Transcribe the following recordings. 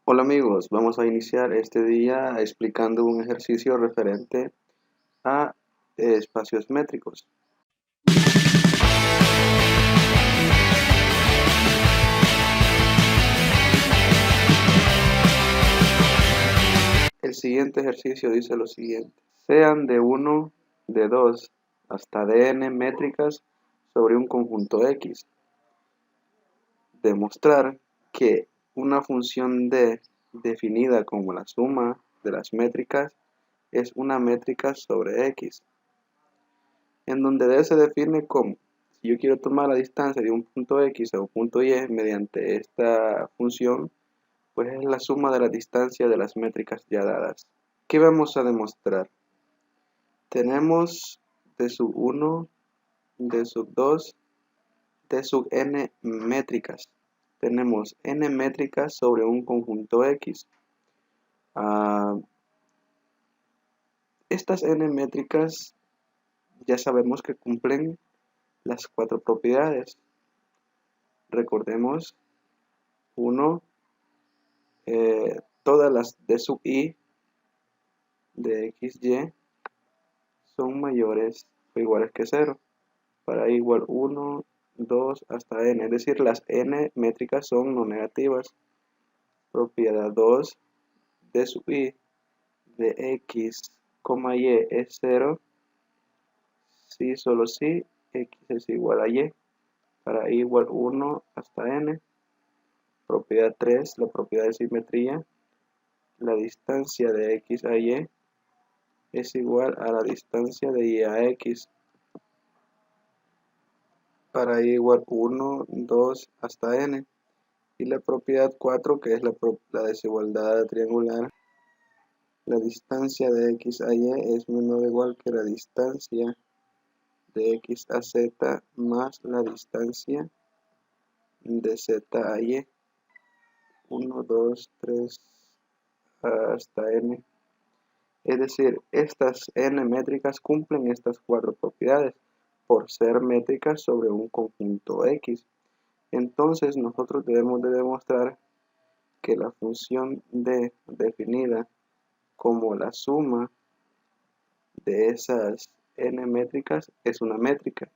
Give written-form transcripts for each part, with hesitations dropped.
Hola amigos, vamos a iniciar este día explicando un ejercicio referente a espacios métricos. El siguiente ejercicio dice lo siguiente: sean de 1, de 2 hasta de n métricas sobre un conjunto X. Demostrar que una función d definida como la suma de las métricas es una métrica sobre X, en donde d se define como: si yo quiero tomar la distancia de un punto X a un punto Y mediante esta función, pues es la suma de la distancia de las métricas ya dadas. ¿Qué vamos a demostrar? Tenemos d sub 1, d sub 2, d sub n métricas. Tenemos n métricas sobre un conjunto X. Estas n métricas ya sabemos que cumplen las cuatro propiedades. Recordemos: 1, todas las d sub i de xy son mayores o iguales que 0. Para i igual 1, 2 hasta n, es decir, las n métricas son no negativas. Propiedad 2, d sub i de x, y es 0 si solo si x es igual a y. Para i igual 1 hasta n. Propiedad 3, la propiedad de simetría: la distancia de x a y es igual a la distancia de y a x. Para y igual 1, 2 hasta n. Y la propiedad 4, que es la desigualdad triangular: la distancia de x a y es menor o igual que la distancia de x a z más la distancia de z a y. 1, 2, 3 hasta n. Es decir, estas n métricas cumplen estas cuatro propiedades por ser métricas sobre un conjunto X. Entonces nosotros debemos de demostrar que la función d definida como la suma de esas n métricas es una métrica.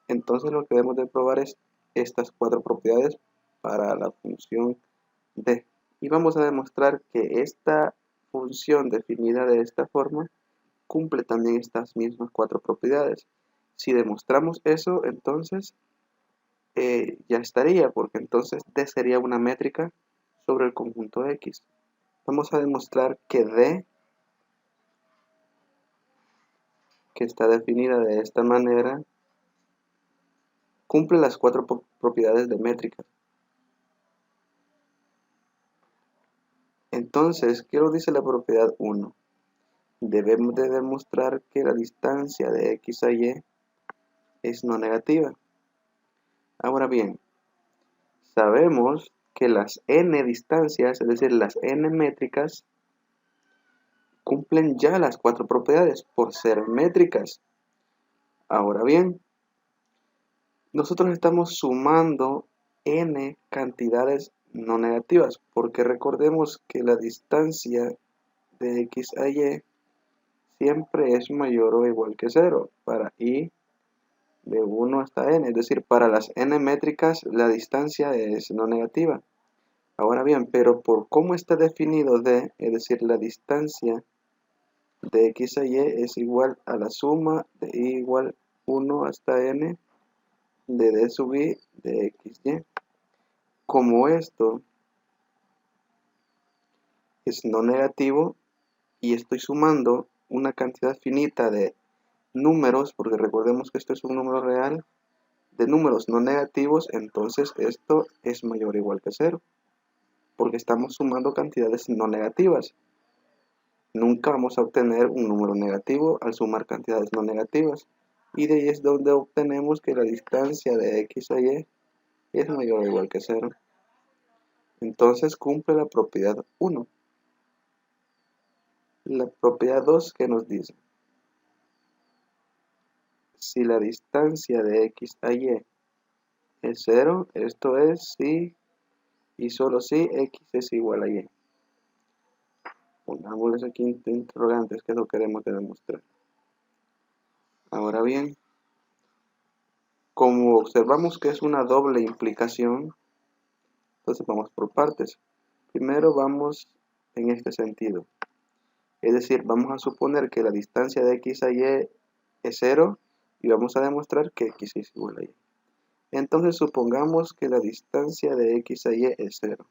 Entonces lo que debemos de probar es estas cuatro propiedades para la función d. Y vamos a demostrar que esta función definida de esta forma cumple también estas mismas cuatro propiedades. Si demostramos eso, entonces ya estaría, porque entonces d sería una métrica sobre el conjunto X. Vamos a demostrar que d, que está definida de esta manera, cumple las cuatro propiedades de métrica. Entonces, ¿qué nos dice la propiedad 1? Debemos de demostrar que la distancia de x a y es no negativa. Ahora bien, sabemos que las n distancias, es decir, las n métricas, cumplen ya las cuatro propiedades por ser métricas. Ahora bien, nosotros estamos sumando n cantidades no negativas, porque recordemos que la distancia de x a y siempre es mayor o igual que 0 para i de 1 hasta n, es decir, para las n métricas la distancia es no negativa. Ahora bien, pero por cómo está definido d, es decir, la distancia de x a y es igual a la suma de i igual 1 hasta n de d sub i de xy. Como esto es no negativo y estoy sumando una cantidad finita de números, porque recordemos que esto es un número real, de números no negativos, entonces esto es mayor o igual que 0, porque estamos sumando cantidades no negativas. Nunca vamos a obtener un número negativo al sumar cantidades no negativas, y de ahí es donde obtenemos que la distancia de x a y es mayor o igual que 0. Entonces cumple la propiedad 1. La propiedad 2, que nos dice: si la distancia de x a y es 0, esto es si y solo si x es igual a y. Pongámosles aquí interrogantes, que es lo que queremos demostrar. Ahora bien, como observamos que es una doble implicación, entonces vamos por partes. Primero vamos en este sentido. Es decir, vamos a suponer que la distancia de x a y es 0 y vamos a demostrar que x es igual a y. Entonces supongamos que la distancia de x a y es 0.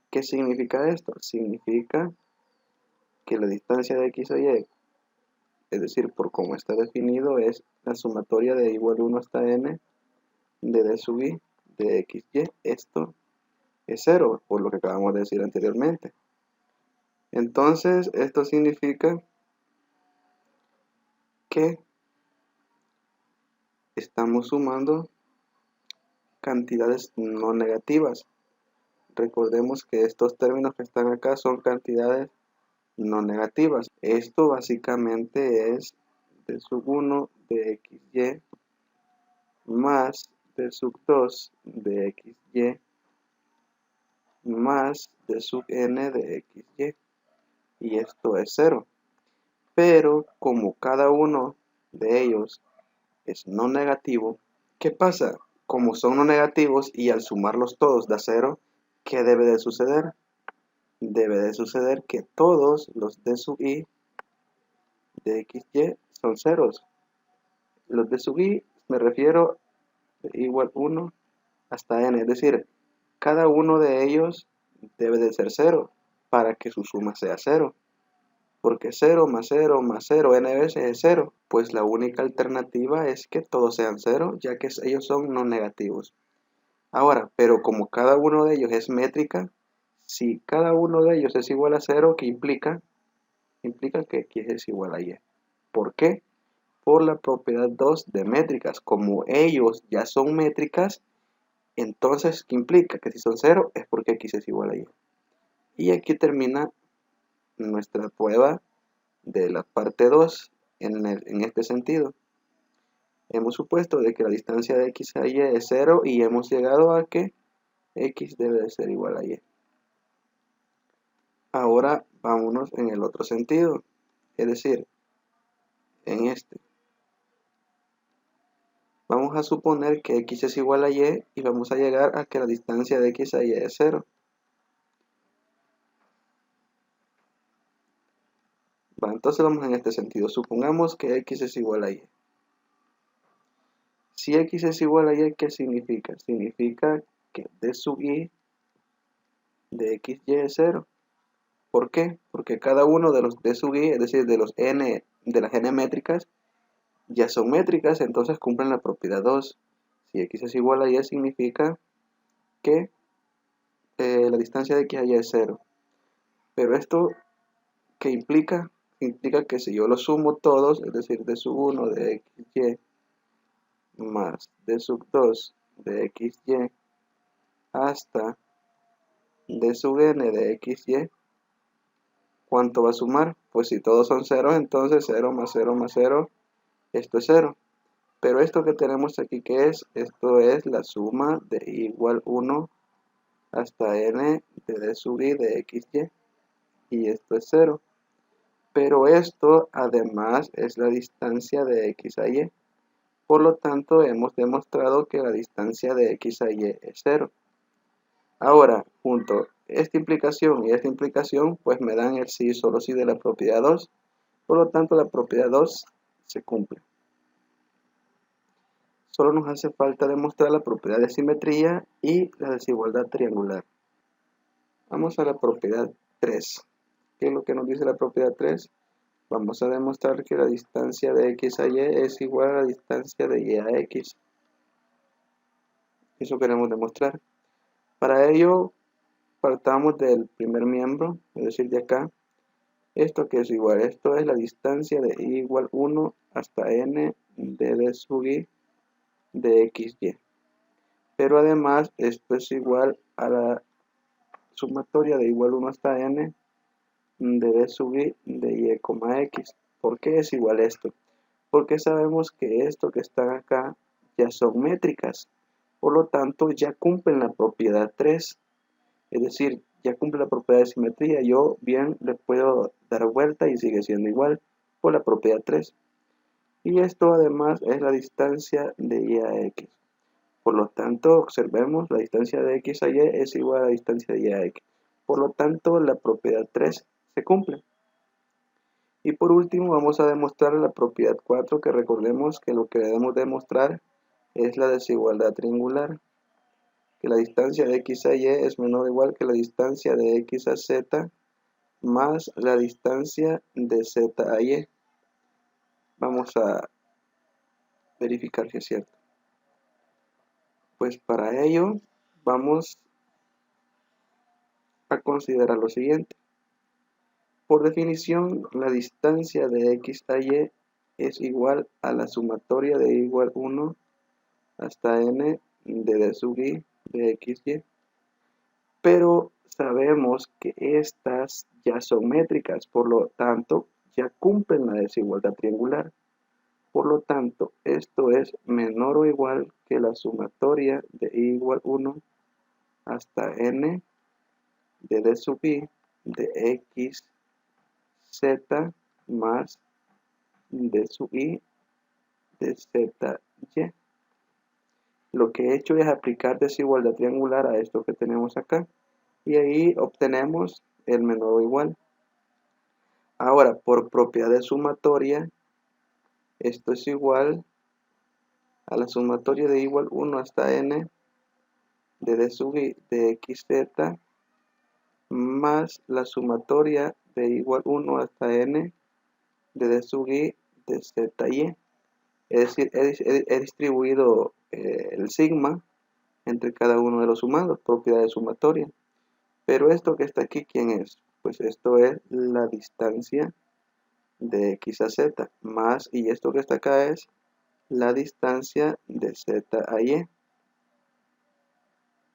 ¿Qué significa esto? Significa que la distancia de x a y, es decir, por cómo está definido, es la sumatoria de igual 1 hasta n de d sub i de x, y. Esto es 0, por lo que acabamos de decir anteriormente. Entonces, esto significa que estamos sumando cantidades no negativas. Recordemos que estos términos que están acá son cantidades no negativas. Esto básicamente es d sub 1 de xy más d sub 2 de xy más d sub n de xy. Y esto es 0. Pero como cada uno de ellos es no negativo, ¿qué pasa? Como son no negativos y al sumarlos todos da 0, ¿qué debe de suceder? Debe de suceder que todos los d sub i de xy son ceros. Los d sub i me refiero de igual 1 hasta n, es decir, cada uno de ellos debe de ser 0 para que su suma sea 0. Porque 0 más 0 más 0 n veces es 0. Pues la única alternativa es que todos sean 0, ya que ellos son no negativos. Ahora, pero como cada uno de ellos es métrica, si cada uno de ellos es igual a 0, ¿qué implica? Implica que x es igual a y. ¿Por qué? Por la propiedad 2 de métricas. Como ellos ya son métricas, entonces, ¿qué implica? Que si son 0 es porque x es igual a y. Y aquí termina nuestra prueba de la parte 2 en este sentido. Hemos supuesto de que la distancia de x a y es 0 y hemos llegado a que x debe de ser igual a y. Ahora vámonos en el otro sentido, es decir, en este. Vamos a suponer que x es igual a y y vamos a llegar a que la distancia de x a y es 0. Entonces vamos en este sentido. Supongamos que x es igual a y. Si x es igual a y, ¿qué significa? Significa que d sub i de xy es 0. ¿Por qué? Porque cada uno de los d sub i, es decir, de los n, de las n métricas, ya son métricas, entonces cumplen la propiedad 2. Si x es igual a y, significa que la distancia de x a y es 0. Pero esto, ¿qué implica? Implica que si yo los sumo todos, es decir, d sub 1 de xy más d sub 2 de xy hasta d sub n de xy, ¿cuánto va a sumar? Pues si todos son 0, entonces 0 más 0 más 0, esto es 0. Pero esto que tenemos aquí, ¿qué es? Esto es la suma de igual 1 hasta n de d sub i de xy. Y esto es 0. Pero esto además es la distancia de x a y. Por lo tanto, hemos demostrado que la distancia de x a y es 0. Ahora, junto esta implicación y esta implicación, pues me dan el sí y solo sí de la propiedad 2. Por lo tanto, la propiedad 2 se cumple. Solo nos hace falta demostrar la propiedad de simetría y la desigualdad triangular. Vamos a la propiedad 3. ¿Qué es lo que nos dice la propiedad 3? Vamos a demostrar que la distancia de x a y es igual a la distancia de y a x. Eso queremos demostrar. Para ello, partamos del primer miembro, es decir, de acá. Esto que es igual, esto es la distancia de y igual 1 hasta n de d sub i de xy. Pero además, esto es igual a la sumatoria de igual 1 hasta n de d sub i de y, x. ¿Por qué es igual esto? Porque sabemos que esto que están acá ya son métricas. Por lo tanto, ya cumplen la propiedad 3. Es decir, ya cumple la propiedad de simetría, yo bien le puedo dar vuelta y sigue siendo igual por la propiedad 3. Y esto además es la distancia de y a x. Por lo tanto, observemos, la distancia de x a y es igual a la distancia de y a x. Por lo tanto, la propiedad 3 se cumple. Y por último, vamos a demostrar la propiedad 4, que recordemos que lo que debemos demostrar es la desigualdad triangular, que la distancia de x a y es menor o igual que la distancia de x a z más la distancia de z a y. Vamos a verificar si es cierto. Pues para ello vamos a considerar lo siguiente. Por definición, la distancia de x a y es igual a la sumatoria de y igual 1 hasta n de d sub i de xy. Pero sabemos que estas ya son métricas, por lo tanto ya cumplen la desigualdad triangular. Por lo tanto, esto es menor o igual que la sumatoria de y igual 1 hasta n de d sub i de x z más d sub i de z y. Lo que he hecho es aplicar desigualdad triangular a esto que tenemos acá. Y ahí obtenemos el menor o igual. Ahora, por propiedad de sumatoria, esto es igual a la sumatoria de igual 1 hasta n de d sub i de xz más la sumatoria de igual 1 hasta n de d sub i de zy. Es decir, he distribuido el sigma entre cada uno de los sumados, propiedad de sumatoria. Pero esto que está aquí, ¿quién es? Pues esto es la distancia de x a z, más, y esto que está acá es la distancia de z a y.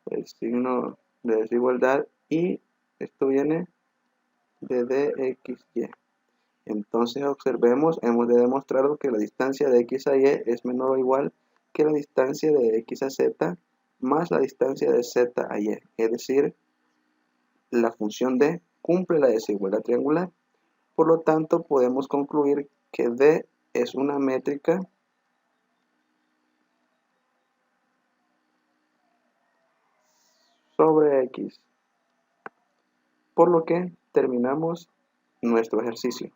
El signo de desigualdad, y esto viene de dxy. Entonces observemos, hemos demostrado que la distancia de x a y es menor o igual que la distancia de x a z más la distancia de z a y. Es decir, la función d cumple la desigualdad triangular. Por lo tanto, podemos concluir que d es una métrica sobre x. Por lo que terminamos nuestro ejercicio.